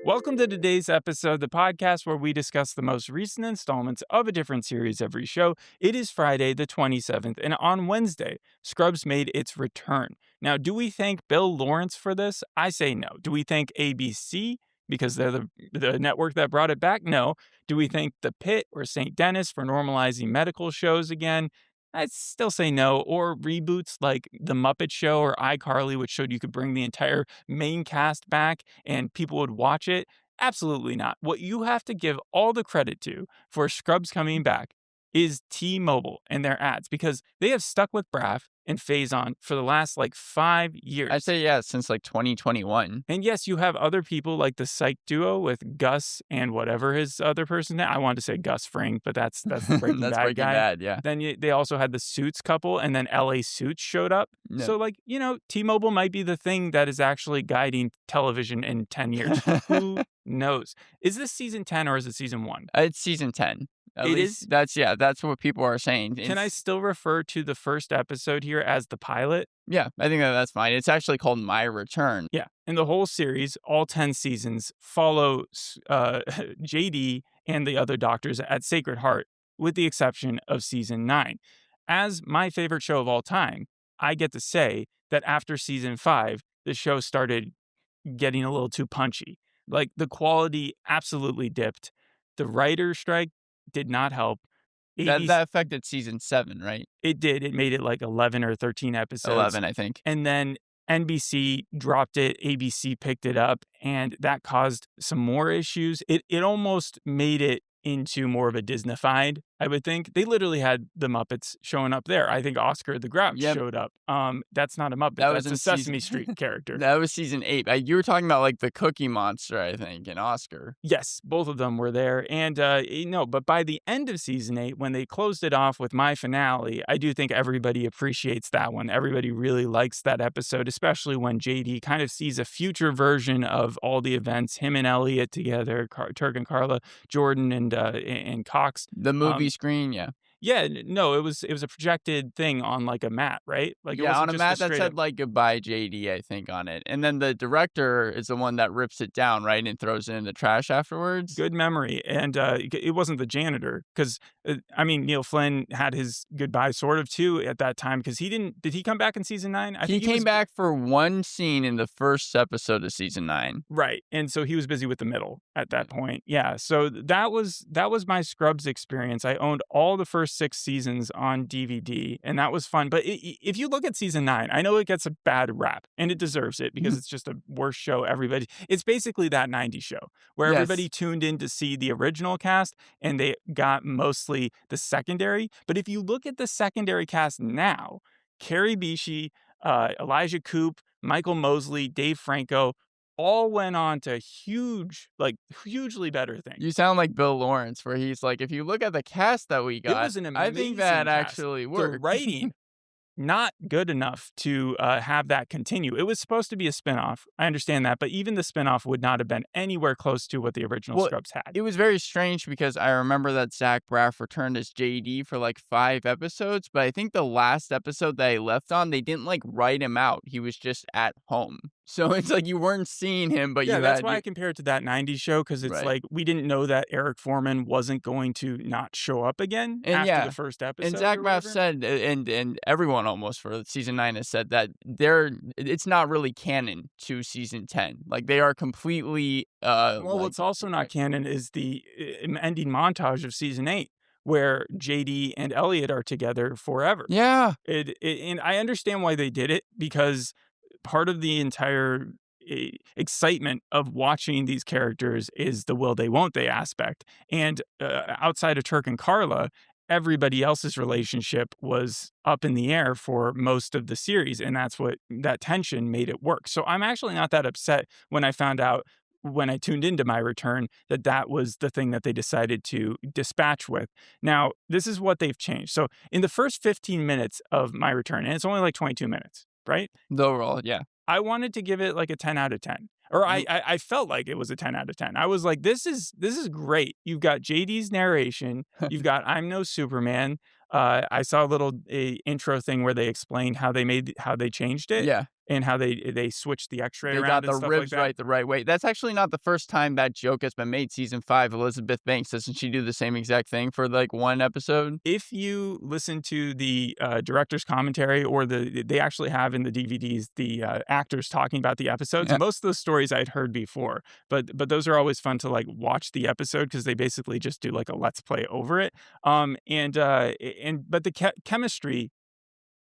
Welcome to today's episode, the podcast where we discuss the most recent installments of a different series every show. It is Friday, the 27th, and on Wednesday, Scrubs made its return. Now, do we thank Bill Lawrence for this? I say no. Do we thank ABC because they're the network that brought it back? No. Do we thank The Pit or St. Dennis for normalizing medical shows again? I'd still say no. Or reboots like The Muppet Show or iCarly, which showed you could bring the entire main cast back and people would watch it. Absolutely not. What you have to give all the credit to for Scrubs coming back is T-Mobile and their ads, because they have stuck with Braff and Faison for the last 5 years. I'd say, yeah, since 2021. And yes, you have other people like the Psych duo with Gus and whatever his other person. I wanted to say Gus Fring, but that's the Breaking That's Bad Breaking guy. Bad, yeah. Then they also had the Suits couple, and then LA Suits showed up. Yeah. So, T-Mobile might be the thing that is actually guiding television in 10 years. Who knows? Is this season 10 or is it season 1? It's season 10. At It least is? That's what people are saying. Can I still refer to the first episode here as the pilot? Yeah, I think that's fine. It's actually called My Return. Yeah. And the whole series, all 10 seasons, follow JD and the other doctors at Sacred Heart, with the exception of season 9. As my favorite show of all time, I get to say that after season 5, the show started getting a little too punchy. The quality absolutely dipped. The writer's strike did not help. That affected season 7, right? It did. It made it 11 or 13 episodes. 11, I think. And then NBC dropped it, ABC picked it up, and that caused some more issues. It almost made it into more of a Disney-fied, I would think. They literally had the Muppets showing up there. I think Oscar the Grouch showed up. That's not a Muppet. That's a Sesame Street character. That was season 8. You were talking about the Cookie Monster, I think, and Oscar. Yes, both of them were there. And but by the end of season 8, when they closed it off with my finale, I do think everybody appreciates that one. Everybody really likes that episode, especially when JD kind of sees a future version of all the events, him and Elliot together, Turk and Carla, Jordan and Cox. The movie screen, yeah. Yeah, no, it was a projected thing on a mat, right? It on wasn't a just mat that straight said up. goodbye JD, I think, on it. And then the director is the one that rips it down, right, and throws it in the trash afterwards. Good memory. And it wasn't the janitor, because Neil Flynn had his goodbye sort of too at that time, because did he come back in season 9? He came back for one scene in the first episode of season 9. Right. And so he was busy with the middle at that point. Yeah. So that was my Scrubs experience. I owned all the first 6 seasons on DVD, and that was fun. But if you look at season 9, I know it gets a bad rap, and it deserves it, because it's just a worse show. It's basically that 90s show where everybody tuned in to see the original cast, and they got mostly the secondary. But if you look at the secondary cast now, Carrie Bishi, Elijah Coop, Michael Mosley, Dave Franco, all went on to hugely better things. You sound like Bill Lawrence, where he's like, if you look at the cast that we got, It was an amazing I think that cast. actually The worked. writing, not good enough to have that continue. It was supposed to be a spinoff. I understand that, but even the spinoff would not have been anywhere close to what the original Scrubs had. It was very strange, because I remember that Zach Braff returned as JD for 5 episodes, but I think the last episode that he left on, they didn't write him out. He was just at home. So it's you weren't seeing him, but that's why I compare it to that 90s show, because it's Right. we didn't know that Eric Foreman wasn't going to not show up again after the first episode. And Zach or Braff whatever. said, and everyone almost for season 9 has said that it's not really canon to season 10. They are completely. What's also not canon is the ending montage of season 8, where JD and Elliot are together forever. Yeah. And I understand why they did it, because part of the entire excitement of watching these characters is the will they won't they aspect. And outside of Turk and Carla, everybody else's relationship was up in the air for most of the series, and that's what that tension made it work. So I'm actually not that upset when I found out, when I tuned into My Return, that was the thing that they decided to dispatch with. Now, this is what they've changed. So in the first 15 minutes of My Return, and it's only 22 minutes, right? The overall, yeah. I wanted to give it a 10 out of 10. Or I felt like it was a 10 out of 10. I was like, this is great. You've got JD's narration. You've got I'm No Superman. I saw a little intro thing where they explained how they changed it. Yeah. and how they switched the X-ray They around got and the stuff like ribs that. right the right way. That's actually not the first time that joke has been made. Season 5, Elizabeth Banks, doesn't she do the same exact thing for, like, one episode? If you listen to the director's commentary, or they actually have in the DVDs the actors talking about the episodes. Yeah. Most of those stories I'd heard before, but those are always fun to like watch the episode because they basically just do like a let's play over it. And but the chemistry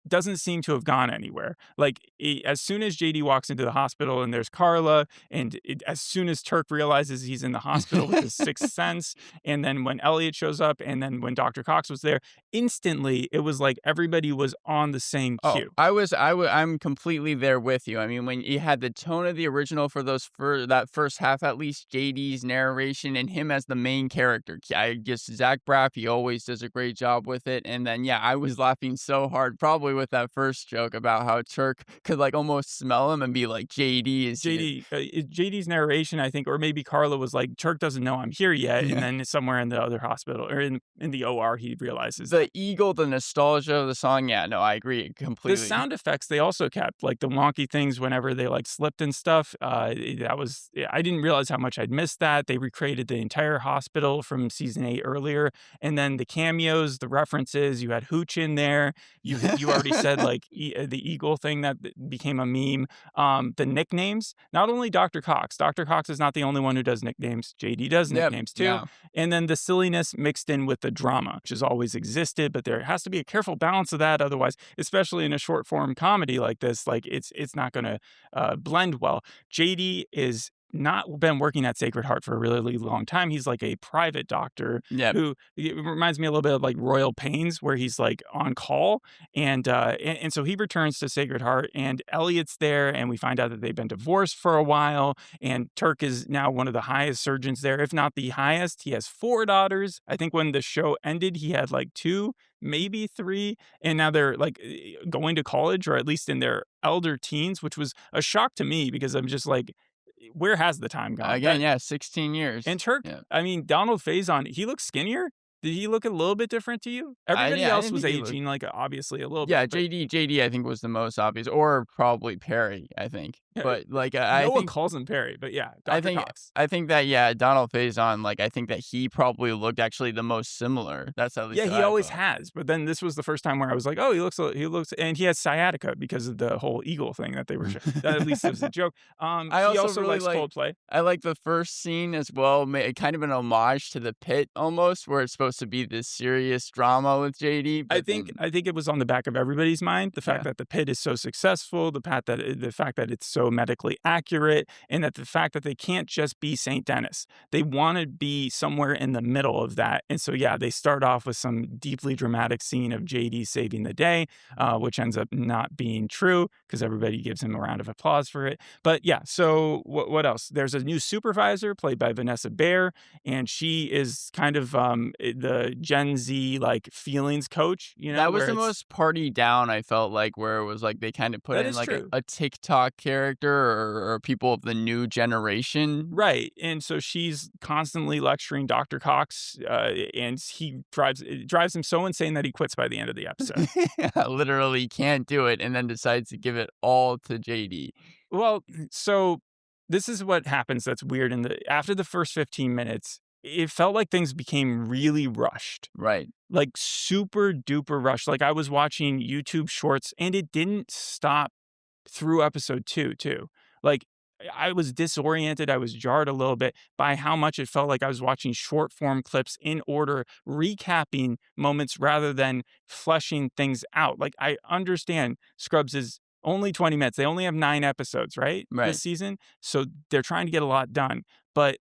doesn't seem to have gone anywhere. Like, as soon as JD walks into the hospital and there's Carla, and as soon as Turk realizes he's in the hospital with his sixth sense, and then when Elliot shows up, and then when Dr. Cox was there, instantly it was like everybody was on the same Oh, cue. I'm completely there with you. I mean, when you had the tone of the original for that first half, at least JD's narration and him as the main character. I guess Zach Braff, he always does a great job with it. And then, yeah, I was laughing so hard, probably with that first joke about how Turk could like almost smell him and be like, JD is here. JD's narration, I think, or maybe Carla was like, Turk doesn't know I'm here yet, and Yeah. then somewhere in the other hospital, or in the OR, he realizes The eagle, the nostalgia of the song. Yeah, no, I agree the completely. sound effects they also kept, like the wonky things whenever they like slipped and stuff. That was I didn't realize how much I'd missed that. They recreated the entire hospital from season 8 earlier, and then the cameos, the references. You had Hooch in there. You already said like the eagle thing that became a meme. The nicknames. Not only Dr. Cox. Dr. Cox is not the only one who does nicknames. JD does Yep. nicknames too. Yeah. And then the silliness mixed in with the drama, which has always existed, but there has to be a careful balance of that. Otherwise, especially in a short form comedy like this, like it's not going to blend well. JD is not been working at Sacred Heart for a really long time. He's like a private doctor Yep. who, it reminds me a little bit of like Royal Pains, where he's like on call, and so he returns to Sacred Heart, and Elliot's there, and we find out that they've been divorced for a while, and Turk is now one of the highest surgeons there, if not the highest. He has 4 daughters. I think when the show ended, he had like 2, maybe 3, and now they're like going to college, or at least in their elder teens, which was a shock to me because I'm just like, where has the time gone? Again, yeah, 16 years. And Turk, Yeah. I mean, Donald Faison, he looks skinnier. Did he look a little bit different to you? Everybody Yeah, I else didn't was think he looked. aging, like, obviously a little Yeah, bit, but JD, I think was the most obvious, or probably Perry, I think. yeah, But like, no one calls him Perry, but yeah, I Dr. think, Cox. I think that yeah, Donald Faison, like I think that he probably looked actually the most similar. That's at least Yeah, what he I always thought. has, but then this was the first time where I was like, "Oh, he looks," and he has sciatica because of the whole eagle thing that they were at least it was a joke. I He also also really likes like. Coldplay. I like the first scene as well, kind of an homage to the Pit almost, where it's supposed to be this serious drama with JD, I but think then I think it was on the back of everybody's mind, the fact yeah, that the pit is so successful, the fact that it's so medically accurate, and that the fact that they can't just be St. Denis. They want to be somewhere in the middle of that. And so yeah, they start off with some deeply dramatic scene of JD saving the day, which ends up not being true because everybody gives him a round of applause for it. But yeah, so what else? There's a new supervisor played by Vanessa Bayer, and she is kind of the Gen Z like feelings coach, that was where the it's most party down I felt like, where it was like they kind of put that in is like true. a TikTok character or people of the new generation. Right. And so she's constantly lecturing Dr. Cox, and it drives him so insane that he quits by the end of the episode. Yeah, literally can't do it and then decides to give it all to JD. Well, so this is what happens that's weird after the first 15 minutes, it felt like things became really rushed. Right. Like super duper rushed. Like I was watching YouTube shorts and it didn't stop through episode 2 too. Like I was disoriented, I was jarred a little bit by how much it felt like I was watching short form clips in order, recapping moments rather than fleshing things out. Like I understand Scrubs is only 20 minutes. They only have 9 episodes, right? Right. This season. So they're trying to get a lot done. But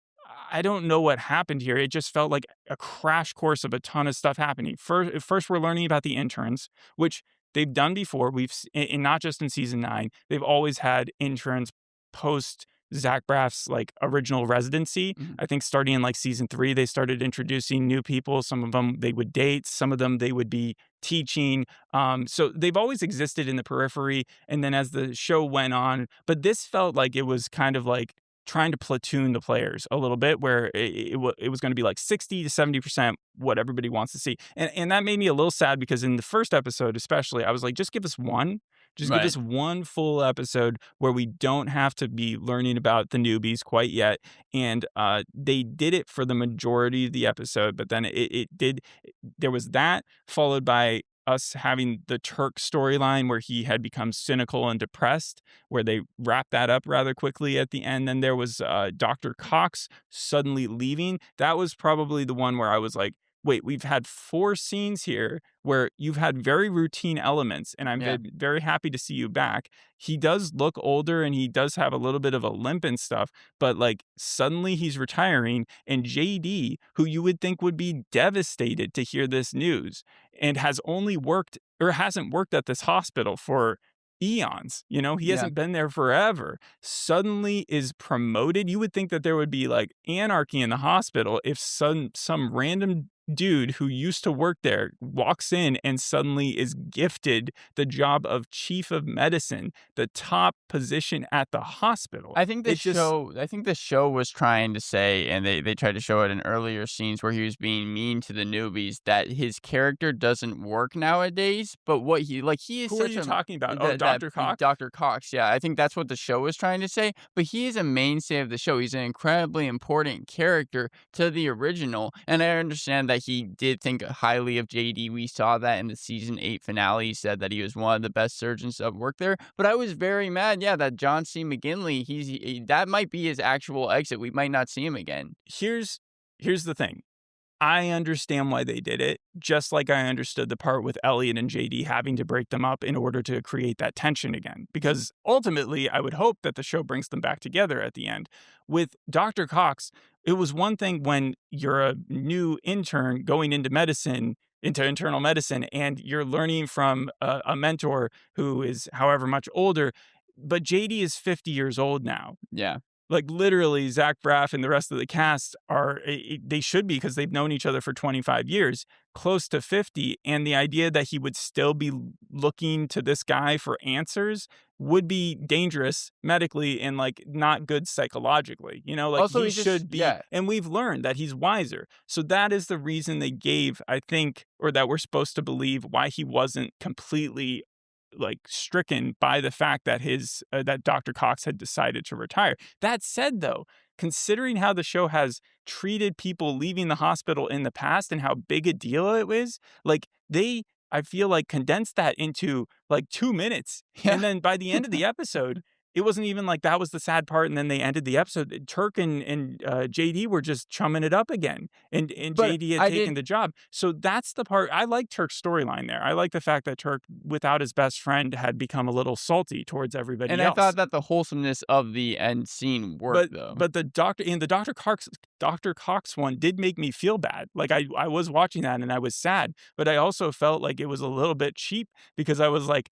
I don't know what happened here. It just felt like a crash course of a ton of stuff happening. First we're learning about the interns, which they've done before. And not just in season 9, they've always had interns post Zach Braff's like original residency. Mhm. I think starting in like season 3, they started introducing new people. Some of them they would date, some of them they would be teaching. So they've always existed in the periphery. And then as the show went on, but this felt like it was kind of like trying to platoon the players a little bit, where it was going to be like 60 to 70% what everybody wants to see. And that made me a little sad because in the first episode, especially, I was like, just give us one. Just give Right. us one full episode where we don't have to be learning about the newbies quite yet. And they did it for the majority of the episode, but then it did. There was that followed by us having the Turk storyline where he had become cynical and depressed, where they wrapped that up rather quickly at the end. Then there was Dr. Cox suddenly leaving. That was probably the one where I was like, wait, we've had 4 scenes here where you've had very routine elements, and I'm Yeah. very happy to see you back. He does look older and he does have a little bit of a limp and stuff, but like suddenly he's retiring, and JD, who you would think would be devastated to hear this news and has only worked or hasn't worked at this hospital for eons, he Yeah. hasn't been there forever, suddenly is promoted. You would think that there would be like anarchy in the hospital if some random dude who used to work there walks in and suddenly is gifted the job of chief of medicine, the top position at the hospital. It just I think the show was trying to say, and they tried to show it in earlier scenes where he was being mean to the newbies, that his character doesn't work nowadays, but what he is who are such you a talking about? Oh, that Dr. Cox? Dr. Cox, yeah, I think that's what the show was trying to say, but he is a mainstay of the show. He's an incredibly important character to the original, and I understand that he did think highly of JD. We saw that in the season 8 finale. He said that he was one of the best surgeons that worked there, but I was very mad, yeah, that John C. McGinley, that might be his actual exit. We might not see him again. Here's the thing. I understand why they did it, just like I understood the part with Elliot and JD having to break them up in order to create that tension again. Because ultimately, I would hope that the show brings them back together at the end. With Dr. Cox, it was one thing when you're a new intern going into medicine, into internal medicine, and you're learning from a mentor who is however much older. But JD is 50 years old now. Yeah. Like, literally, Zach Braff and the rest of the cast are they should be because they've known each other for 25 years, close to 50, and the idea that he would still be looking to this guy for answers would be dangerous medically and, like, not good psychologically, like, Also, he he's just should be yeah. and we've learned that he's wiser. So that is the reason they gave, I think, or that we're supposed to believe why he wasn't completely like stricken by the fact that that Dr. Cox had decided to retire. That said, though, considering how the show has treated people leaving the hospital in the past and how big a deal it was, like I feel like condensed that into like 2 minutes. Yeah. And then by the end of the episode, it wasn't even like that was the sad part. And then they ended the episode. Turk and JD were just chumming it up again. And But JD had I taken did the job. So that's the part. I like Turk's storyline there. I like the fact that Turk, without his best friend, had become a little salty towards everybody and I thought else. that the wholesomeness of the end scene But worked, though. but the Dr. Cox one did make me feel bad. Like I was watching that and I was sad, but I also felt like it was a little bit cheap because I was like,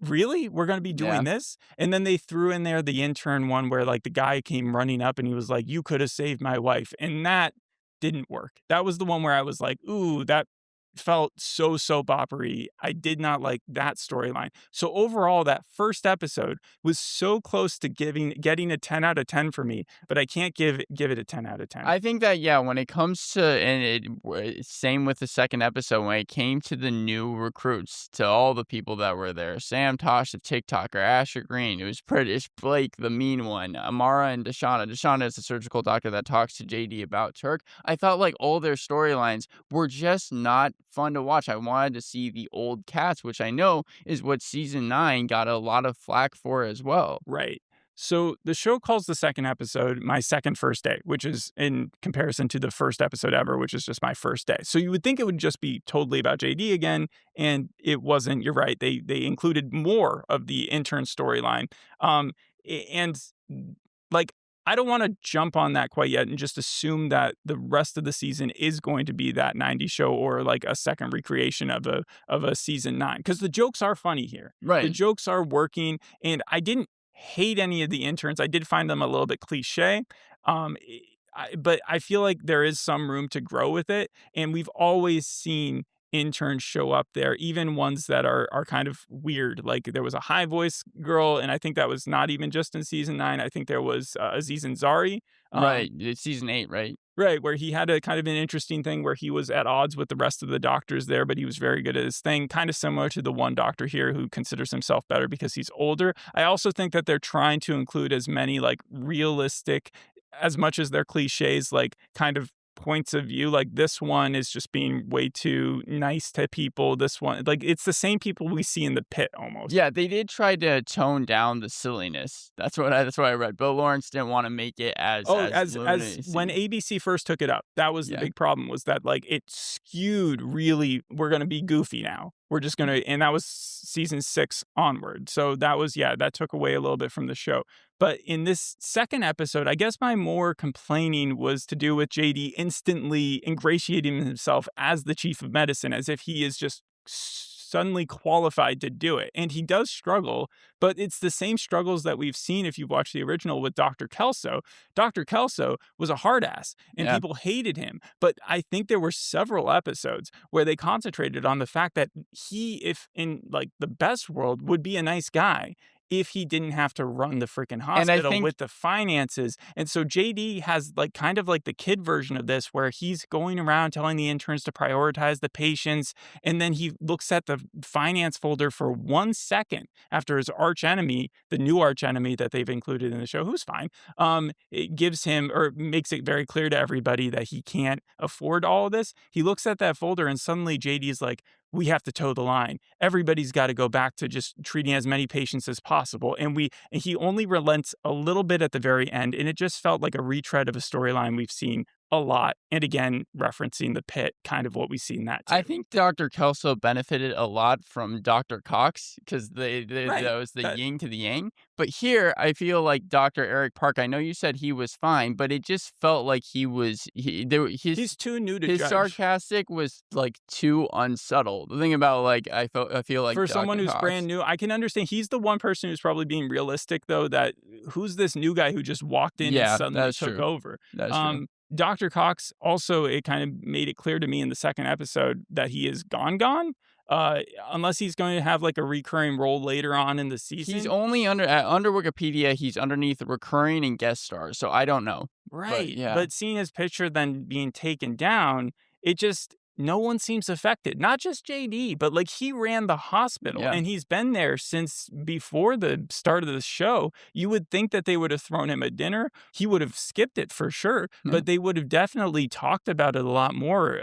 really? We're going to be Yeah. doing this? And then they threw in there the intern one where like the guy came running up and he was like, "You could have saved my wife." And that didn't work. That was the one where I was like, "Ooh, that felt so soap opera-y." I did not like that storyline. So overall, that first episode was so close to getting a 10 out of 10 for me, but I can't give it a 10 out of 10. I think that, yeah, when it comes to same with the second episode, when it came to the new recruits, to all the people that were there, Sam Tosh, the TikToker, Asher Green, it was British Blake, the mean one, Amara and Deshauna. Deshauna is the surgical doctor that talks to JD about Turk. I felt like all their storylines were just not fun to watch. I wanted to see the old cats, which I know is what season 9 got a lot of flack for as well. Right. So the show calls the second episode My Second First Day, which is in comparison to the first episode ever, which is just my first day. So you would think it would just be totally about JD again, and it wasn't. You're right. They included more of the intern storyline. And like I don't want to jump on that quite yet and just assume that the rest of the season is going to be that 90s show or like a second recreation of a season 9, because the jokes are funny here. The Right. jokes are working, and I didn't hate any of the interns. I did find them a little bit cliche. Um, but I feel like there is some room to grow with it. And we've always seen interns show up there, even ones that are kind of weird. Like there was a high voice girl, and I think that was not even just in season 9. I think there was Aziz Ansari. Um, Right. It's season 8, right? Right, where he had a kind of an interesting thing where he was at odds with the rest of the doctors there, but he was very good at his thing, kind of similar to the one doctor here who considers himself better because he's older. I also think that they're trying to include as many like realistic, as much as they're cliches, like kind of points of view. Like this one is just being way too nice to people. This one, like it's the same people we see in the pit almost. Yeah, they did try to tone down the silliness. That's what I read. Bill Lawrence didn't wanna make it as Oh, as as when lunacy. ABC first took it up, that was the Yeah. big problem was that, like, it skewed really, "We're gonna be goofy now. We're just gonna," and that was season 6 onward, so that was yeah, that took away a little bit from the show. But in this second episode, I guess my more complaining was to do with JD instantly ingratiating himself as the chief of medicine, as if he is just suddenly qualified to do it, and he does struggle, but it's the same struggles that we've seen if you've watched the original with Dr. Kelso. Dr. Kelso was a hard ass and Yeah. people hated him. But I think there were several episodes where they concentrated on the fact that he, if in like the best world, would be a nice guy if he didn't have to run the freaking And I hospital think with the finances. And so JD has like kind of like the kid version of this where he's going around telling the interns to prioritize the patients and then he looks at the finance folder for 1 second after his arch enemy, the new arch enemy that they've included in the show, who's fine, it gives him or makes it very clear to everybody that he can't afford all of this. He looks at that folder and suddenly JD's like, we have to toe the line. Everybody's got to go back to just treating as many patients as possible. And he only relents a little bit at the very end. And it just felt like a retread of a storyline we've seen a lot. And again, referencing the pit, kind of what we see in that I too. think Dr. Kelso benefited a lot from Dr. Cox because Right. that was the That yin to the yang. But here, I feel like Dr. Eric Park. I know you said he was fine, but it just felt like he's too new to his judge. sarcastic was like too unsubtle. The thing about like I feel like For someone Dr. who's brand Cox. new, I can understand. He's the one person who's probably being realistic, though. That who's this new guy who just walked in and Yeah, suddenly that's took true. over? That's true. Dr. Cox also, it kind of made it clear to me in the second episode that he is gone. Uh, unless he's going to have like a recurring role later on in the He's season. only under Wikipedia. He's underneath recurring and guest stars, so I don't know. But Right. yeah, But seeing his picture then being taken down, it just no one seems affected. Not just JD, but like he ran the hospital yeah. and he's been there since before the start of the show. You would think that they would have thrown him a dinner. He would have skipped it for sure, but they would have definitely talked about it a lot more.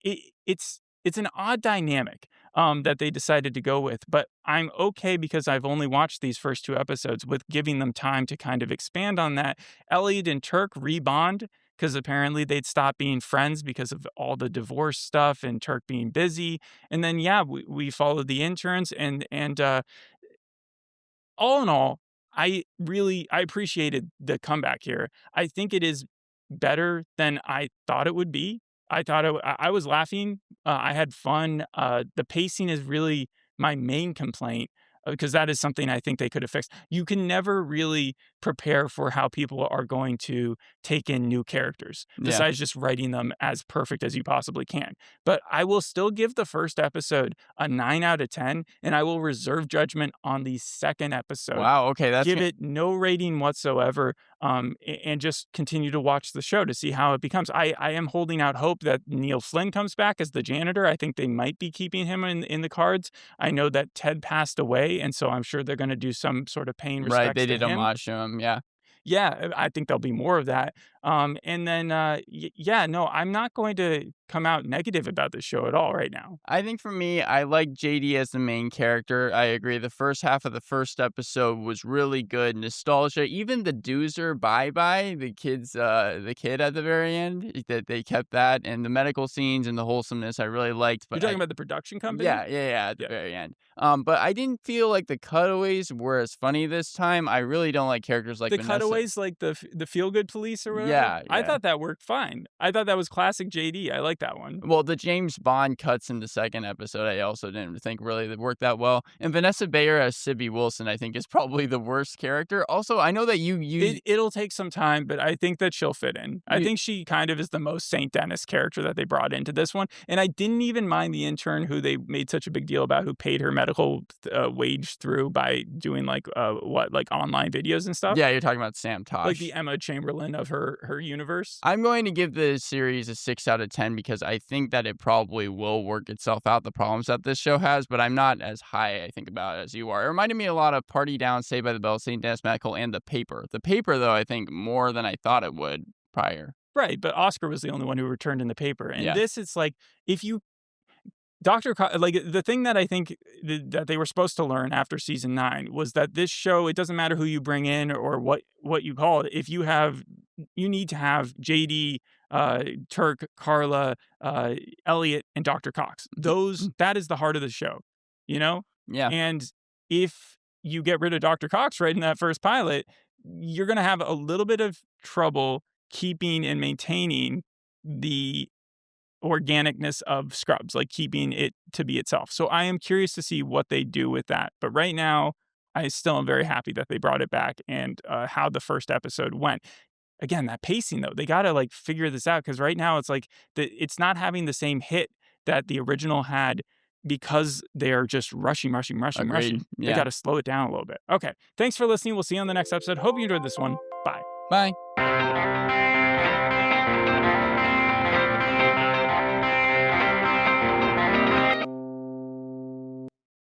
It's an odd dynamic that they decided to go with, but I'm okay because I've only watched these first 2 episodes with giving them time to kind of expand on that. Elliot and Turk rebond because apparently they'd stopped being friends because of all the divorce stuff and Turk being busy. And then yeah, we followed the interns and all in all, I appreciated the comeback here. I think it is better than I thought it would be. I thought I was laughing. I had fun. The pacing is really my main complaint because that is something I think they could have fixed. You can never really prepare for how people are going to take in new characters Yeah. besides just writing them as perfect as you possibly can. But I will still give the first episode a 9 out of 10 and I will reserve judgment on the second episode. Wow. Okay, Give it no rating whatsoever, and just continue to watch the show to see how it becomes. I am holding out hope that Neil Flynn comes back as the janitor. I think they might be keeping him in the cards. I know that Ted passed away, and so I'm sure they're going to do some sort of paying right. respects They to did him. homage to him. Yeah. Yeah, I think there'll be more of that. And then, yeah, no, I'm not going to come out negative about this show at all right now. I think for me, I like JD as the main character. I agree. The first half of the first episode was really good. Nostalgia. Even the Doozer bye bye, the kid at the very end, that they kept that, and the medical scenes and the wholesomeness I really liked. You're But talking about the production company? yeah, at the Yeah. very end. But I didn't feel like the cutaways were as funny this time. I really don't like characters like The Vanessa. cutaways, like the feel good police or whatever? Yeah, I yeah. thought that worked fine. I thought that was classic JD. I like that one. Well, the James Bond cuts in the second episode, I also didn't think really worked that well. And Vanessa Bayer as Sibby Wilson, I think, is probably the worst character. Also, I know that It'll take some time, but I think that she'll fit in. I you think she kind of is the most Saint Dennis character that they brought into this one, and I didn't even mind the intern who they made such a big deal about, who paid her medical wage through by doing like online videos and stuff, yeah, you're talking about Sam like Tosh. the Emma Chamberlain of her universe. I'm going to give the series a 6 out of 10 because I think that it probably will work itself out, the problems that this show has, but I'm not as high, I think, about it as you are. It reminded me a lot of Party Down, Saved by the Bell, St. Dennis Medical, and The Paper. The Paper, though, I think more than I thought it would prior. Right, but Oscar was the only one who returned in the paper, and Yeah. this it's like if you like the thing that I think that they were supposed to learn after season 9 was that this show, it doesn't matter who you bring in or what you call it. If you need to have JD, Turk, Carla, Elliot, and Dr. Cox. That is the heart of the show, you know? Yeah. And if you get rid of Dr. Cox right in that first pilot, you're going to have a little bit of trouble keeping and maintaining the organicness of Scrubs, like keeping it to be itself. So I am curious to see what they do with that. But right now, I still am very happy that they brought it back and how the first episode went. Again, that pacing though, they got to like figure this out because right now it's like it's not having the same hit that the original had because they are just rushing. Agreed. They Yeah. got to slow it down a little bit. Okay. Thanks for listening. We'll see you on the next episode. Hope you enjoyed this one. Bye. Bye.